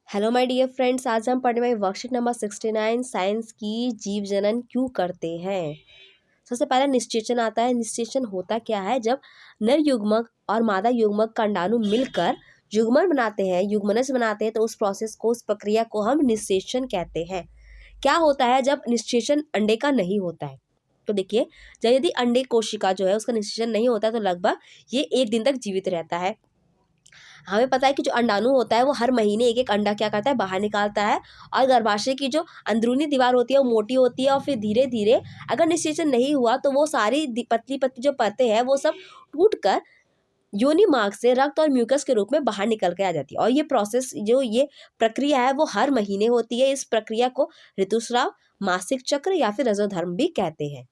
Hello my dear friends, आज हम पढ़ने वाले वर्कशीट नंबर 69 साइंस की जीव जनन क्यों करते हैं। सबसे पहला निश्चेचन आता है। निश्चेचन होता क्या है? जब नर युग्मक और मादा युग्मक का अंडाणु मिलकर युग्मन बनाते हैं, युग्मनज बनाते हैं, तो उस प्रोसेस को, उस प्रक्रिया को हम निश्चेचन कहते हैं। क्या होता है जब निश्चेचन अंडे का नहीं होता है? तो देखिए, जब यदि अंडे कोशिका जो है उसका निश्चेचन नहीं होता है तो लगभग ये 1 दिन तक जीवित रहता है। हमें पता है कि जो अंडाणु होता है वो हर महीने एक एक अंडा क्या करता है, बाहर निकालता है। और गर्भाशय की जो अंदरूनी दीवार होती है वो मोटी होती है और फिर धीरे धीरे अगर निषेचन नहीं हुआ तो वो सारी पतली पतली जो परतें हैं वो सब टूट कर योनि मार्ग से रक्त और म्यूकस के रूप में बाहर निकल के आ जाती है। और ये प्रोसेस, जो ये प्रक्रिया है वो हर महीने होती है। इस प्रक्रिया को ऋतुस्राव, मासिक चक्र या फिर रजोधर्म भी कहते हैं।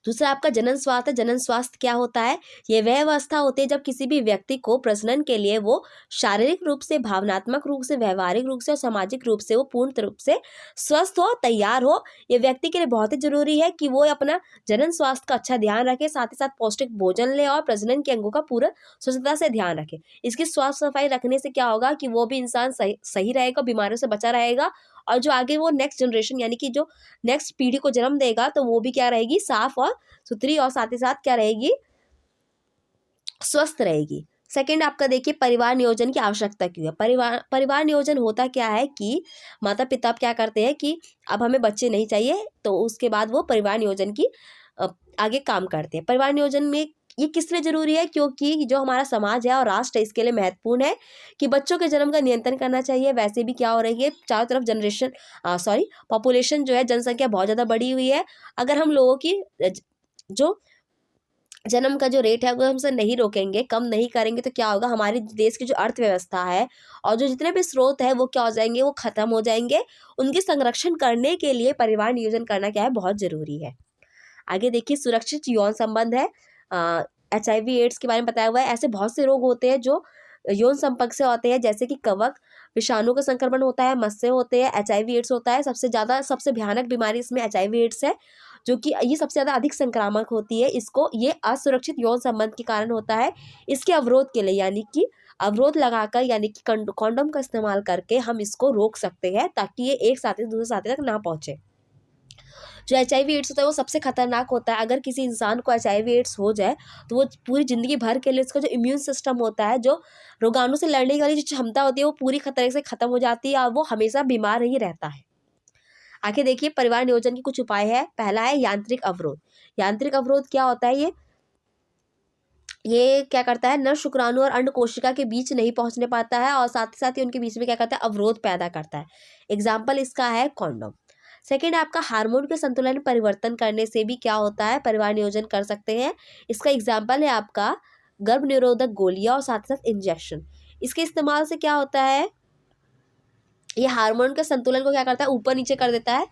दूसरा आपका जनन स्वास्थ्य। जनन स्वास्थ्य क्या होता है? ये वह अवस्था होती है जब किसी भी व्यक्ति को प्रजनन के लिए वो शारीरिक रूप से, भावनात्मक रूप से, व्यवहारिक रूप से और सामाजिक रूप से वो पूर्ण रूप से स्वस्थ हो, तैयार हो। ये व्यक्ति के लिए बहुत ही जरूरी है कि वो अपना जनन स्वास्थ्य का अच्छा ध्यान रखे, साथ ही साथ पौष्टिक भोजन ले और प्रजनन के अंगों का पूरा स्वच्छता से ध्यान रखे। इसकी स्वास्थ्य सफाई रखने से क्या होगा कि वो भी इंसान सही रहेगा, बीमारियों से बचा रहेगा। और जो आगे वो नेक्स्ट जनरेशन यानी कि जो नेक्स्ट पीढ़ी को जन्म देगा तो वो भी क्या रहेगी, साफ और सुथरी और साथ ही साथ क्या रहेगी, स्वस्थ रहेगी। सेकंड आपका देखिए, परिवार नियोजन की आवश्यकता क्यों है। परिवार नियोजन होता क्या है कि माता पिता क्या करते हैं कि अब हमें बच्चे नहीं चाहिए, तो उसके बाद वो परिवार नियोजन की आगे काम करते हैं। परिवार नियोजन में ये किस लिए जरूरी है? क्योंकि जो हमारा समाज है और राष्ट्र है इसके लिए महत्वपूर्ण है कि बच्चों के जन्म का नियंत्रण करना चाहिए। वैसे भी क्या हो रही है, चारों तरफ पॉपुलेशन जो है, जनसंख्या बहुत ज़्यादा बढ़ी हुई है। अगर हम लोगों की जो जन्म का जो रेट है वो हमसे नहीं रोकेंगे, कम नहीं करेंगे, तो क्या होगा, हमारे देश की जो अर्थव्यवस्था है और जो जितने भी स्रोत है वो क्या हो जाएंगे, वो खत्म हो जाएंगे। उनके संरक्षण करने के लिए परिवार नियोजन करना क्या है, बहुत जरूरी है। आगे देखिए, सुरक्षित यौन संबंध है। HIV एड्स के बारे में बताया हुआ है। ऐसे बहुत से रोग होते हैं जो यौन संपर्क से होते हैं, जैसे कि कवक, विषाणु का संक्रमण होता है, मस्से होते हैं, HIV एड्स होता है। सबसे भयानक बीमारी इसमें HIV एड्स है, जो कि ये सबसे ज़्यादा अधिक संक्रामक होती है। इसको ये असुरक्षित यौन संबंध के कारण होता है। इसके अवरोध के लिए यानी कि अवरोध लगाकर यानी कि कॉन्डोम का इस्तेमाल करके हम इसको रोक सकते हैं, ताकि ये एक साथी से दूसरे साथी तक ना पहुँचे। जो HIV एड्स होता है वो सबसे खतरनाक होता है। अगर किसी इंसान को HIV एड्स हो जाए तो वो पूरी ज़िंदगी भर के लिए उसका जो इम्यून सिस्टम होता है, जो रोगाणु से लड़ने वाली जो क्षमता होती है, वो पूरी तरह से खत्म हो जाती है और वो हमेशा बीमार ही रहता है। आखिर देखिए, परिवार नियोजन के कुछ उपाय है। पहला है यांत्रिक अवरोध। यांत्रिक अवरोध क्या होता है? ये क्या करता है, नर शुक्राणु और अंड कोशिका के बीच नहीं पहुंचने पाता है और साथ ही साथ ही उनके बीच में क्या करता है, अवरोध पैदा करता है। एग्जाम्पल इसका है कॉन्डोम। सेकेंड, आपका हार्मोन के संतुलन में परिवर्तन करने से भी क्या होता है, परिवार नियोजन कर सकते हैं। इसका एग्जाम्पल है आपका गर्भ निरोधक गोलियां और साथ साथ इंजेक्शन। इसके इस्तेमाल से क्या होता है, ये हार्मोन के संतुलन को क्या करता है, ऊपर नीचे कर देता है।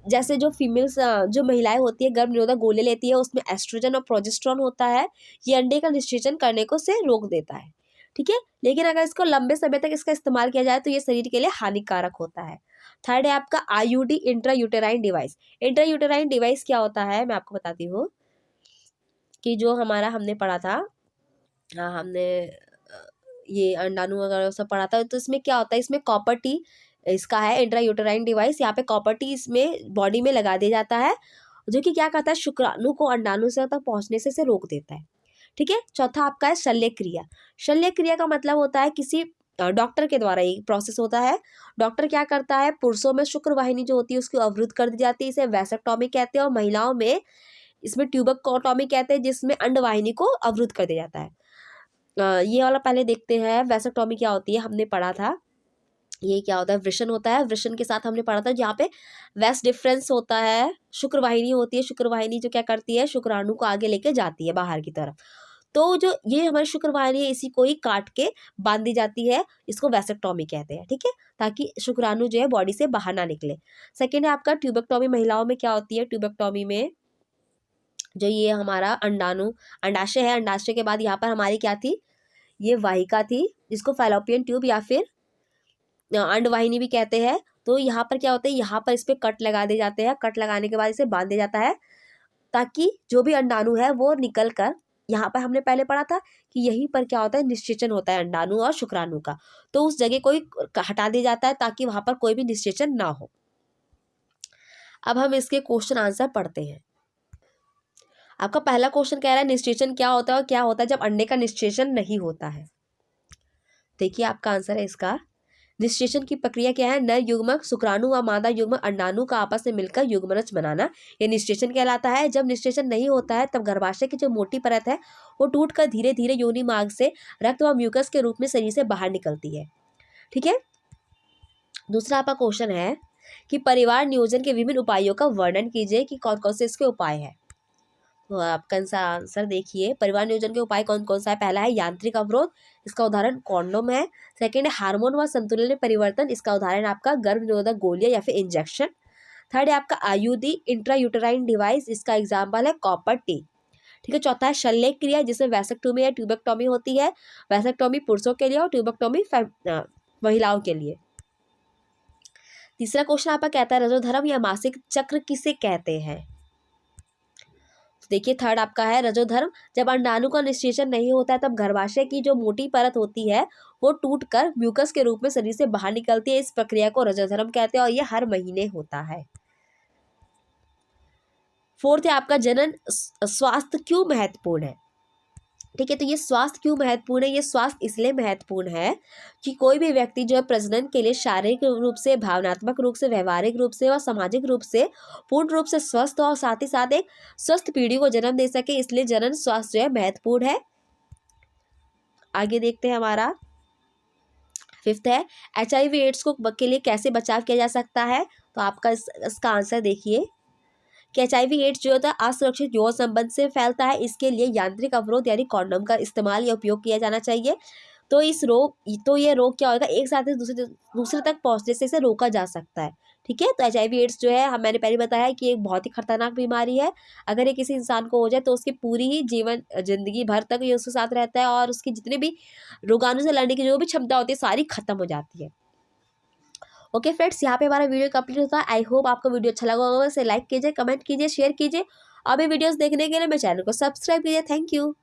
जैसे जो महिलाएं होती है गर्भ निरोधक गोले लेती है, उसमें एस्ट्रोजन और प्रोजेस्टेरोन होता है। ये अंडे का निषेचन करने को से रोक देता है, ठीक है। लेकिन अगर इसको लंबे समय तक इसका इस्तेमाल किया जाए तो ये शरीर के लिए हानिकारक होता है। थर्ड है आपका IUD, intrauterine device. Intrauterine device क्या होता है, मैं आपको बताती हूँ कि जो हमारा हमने पढ़ा था, हमने ये अंडाणु वगैरह सब पढ़ा था, तो इसमें क्या होता है, इसमें कॉपर टी इसका है इंट्रायूटेराइन डिवाइस। यहाँ पे कॉपर टी इसमें बॉडी में लगा दिया जाता है, जो कि क्या करता है, शुक्राणु को अंडाणु से तक पहुंचने से इसे रोक देता है, ठीक है। चौथा आपका है शल्य क्रिया। शल्य क्रिया का मतलब होता है किसी डॉक्टर के द्वारा ये प्रोसेस होता है। डॉक्टर क्या करता है, पुरुषों में शुक्र वाहिनी जो होती है उसकी अवरुद्ध कर दी जाती है, इसे वैसेक्टॉमी कहते हैं। और महिलाओं में इसमें ट्यूबेक्टोमी कहते हैं, जिसमें अंड वाहिनी को अवरुद्ध कर दिया जाता है। ये वाला पहले देखते हैं, वैसेक्टॉमी क्या होती है, हमने पढ़ा था। ये क्या होता है, वृषण होता है। वृषण के साथ हमने पढ़ा था जहाँ पे वेस्ट डिफरेंस होता है, शुक्र वाहिनी होती है। शुक्र वाहिनी जो क्या करती है, शुक्राणु को आगे लेके जाती है बाहर की तरफ। तो जो ये हमारी शुक्र वाहिनी है, इसी को ही काट के बांध दी जाती है, इसको वैसेक्टॉमी कहते हैं, ठीक है, ताकि शुक्राणु जो है बॉडी से बाहर ना निकले। सेकेंड है आपका ट्यूबेक्टॉमी। महिलाओं में क्या होती है, ट्यूबेक्टॉमी में जो ये हमारा अंडाशय है, अंडाशय के बाद यहाँ पर हमारी क्या थी, ये वाहिका थी, जिसको फैलोपियन ट्यूब या फिर अंडवाहिनी भी कहते हैं। तो यहाँ पर क्या होता है, यहाँ पर इस पे कट लगा दिए जाते हैं। कट लगाने के बाद इसे बांध दिया जाता है, ताकि जो भी अंडाणु है वो निकल कर यहाँ पर हमने पहले पढ़ा था कि यहीं पर क्या होता है, निषेचन होता है अंडाणु और शुक्राणु का, तो उस जगह कोई हटा दिया जाता है ताकि वहां पर कोई भी निषेचन ना हो। अब हम इसके क्वेश्चन आंसर पढ़ते हैं। आपका पहला क्वेश्चन कह रहा है निषेचन क्या होता है और क्या होता है जब अंडे का निषेचन नहीं होता है। देखिए आपका आंसर है इसका, निषेचन की प्रक्रिया क्या है, नर युग्मक शुक्राणु व मादा युग्मक अंडाणु का आपस में मिलकर युग्मनज बनाना, ये निषेचन कहलाता है। जब निषेचन नहीं होता है तब गर्भाशय की जो मोटी परत है वो टूटकर धीरे धीरे योनि मार्ग से रक्त व म्यूकस के रूप में शरीर से बाहर निकलती है। ठीक है। दूसरा आपका क्वेश्चन है कि परिवार नियोजन के विभिन्न उपायों का वर्णन कीजिए कि कौन कौन से इसके उपाय है। तो आपका आंसर देखिए, परिवार नियोजन के उपाय कौन कौन सा है। पहला है यांत्रिक अवरोध, इसका उदाहरण कॉन्डोम है। सेकंड है हार्मोन व संतुलन में परिवर्तन, इसका उदाहरण आपका गर्भ निरोधक गोलियां या फिर इंजेक्शन। थर्ड है आपका आयुधि इंट्रायूटेराइन डिवाइस, इसका एग्जाम्पल है कॉपर टी। ठीक है। चौथा है शल्य क्रिया जिसमें वैसेक्टोमी या ट्यूबेक्टोमी होती है। वैसेक्टोमी पुरुषों के लिए और ट्यूबेक्टोमी महिलाओं के लिए। तीसरा क्वेश्चन आपका कहता है रजोधर्म या मासिक चक्र किसे कहते हैं। देखिए थर्ड आपका है रजोधर्म, जब अंडाणु का निषेचन नहीं होता है तब गर्भाशय की जो मोटी परत होती है वो टूटकर म्यूकस के रूप में शरीर से बाहर निकलती है, इस प्रक्रिया को रजोधर्म कहते हैं और ये हर महीने होता है। फोर्थ है आपका जनन स्वास्थ्य क्यों महत्वपूर्ण है। ठीक है। तो ये स्वास्थ्य क्यों महत्वपूर्ण है, ये स्वास्थ्य इसलिए महत्वपूर्ण है कि कोई भी व्यक्ति जो है प्रजनन के लिए शारीरिक रूप से, भावनात्मक रूप से, व्यवहारिक रूप से और सामाजिक रूप से पूर्ण रूप से स्वस्थ और साथ ही साथ एक स्वस्थ पीढ़ी को जन्म दे सके, इसलिए जनन स्वास्थ्य जो है महत्वपूर्ण है। आगे देखते हैं हमारा फिफ्थ है HIV एड्स को के लिए कैसे बचाव किया जा सकता है। तो आपका इसका आंसर देखिए कि HIV एड्स जो होता है असुरक्षित यौन संबंध से फैलता है, इसके लिए यांत्रिक अवरोध यानी कॉन्डोम का इस्तेमाल या उपयोग किया जाना चाहिए। तो ये रोग क्या होगा, एक साथ दूसरे तक पहुंचने से इसे रोका जा सकता है। ठीक है। तो HIV एड्स जो है मैंने पहले बताया कि एक बहुत ही खतरनाक बीमारी है, अगर ये किसी इंसान को हो जाए तो उसकी पूरी ही जिंदगी भर तक ये उसके साथ रहता है और उसकी जितने भी रोगाणु से लड़ने की जो भी क्षमता होती है सारी खत्म हो जाती है। ओके फ्रेंड्स, यहाँ पे हमारा वीडियो कंप्लीट होता है। आई होप आपको वीडियो अच्छा लगा होगा, इसे लाइक कीजिए, कमेंट कीजिए, शेयर कीजिए। अभी वीडियोस देखने के लिए मेरे चैनल को सब्सक्राइब कीजिए। Thank you.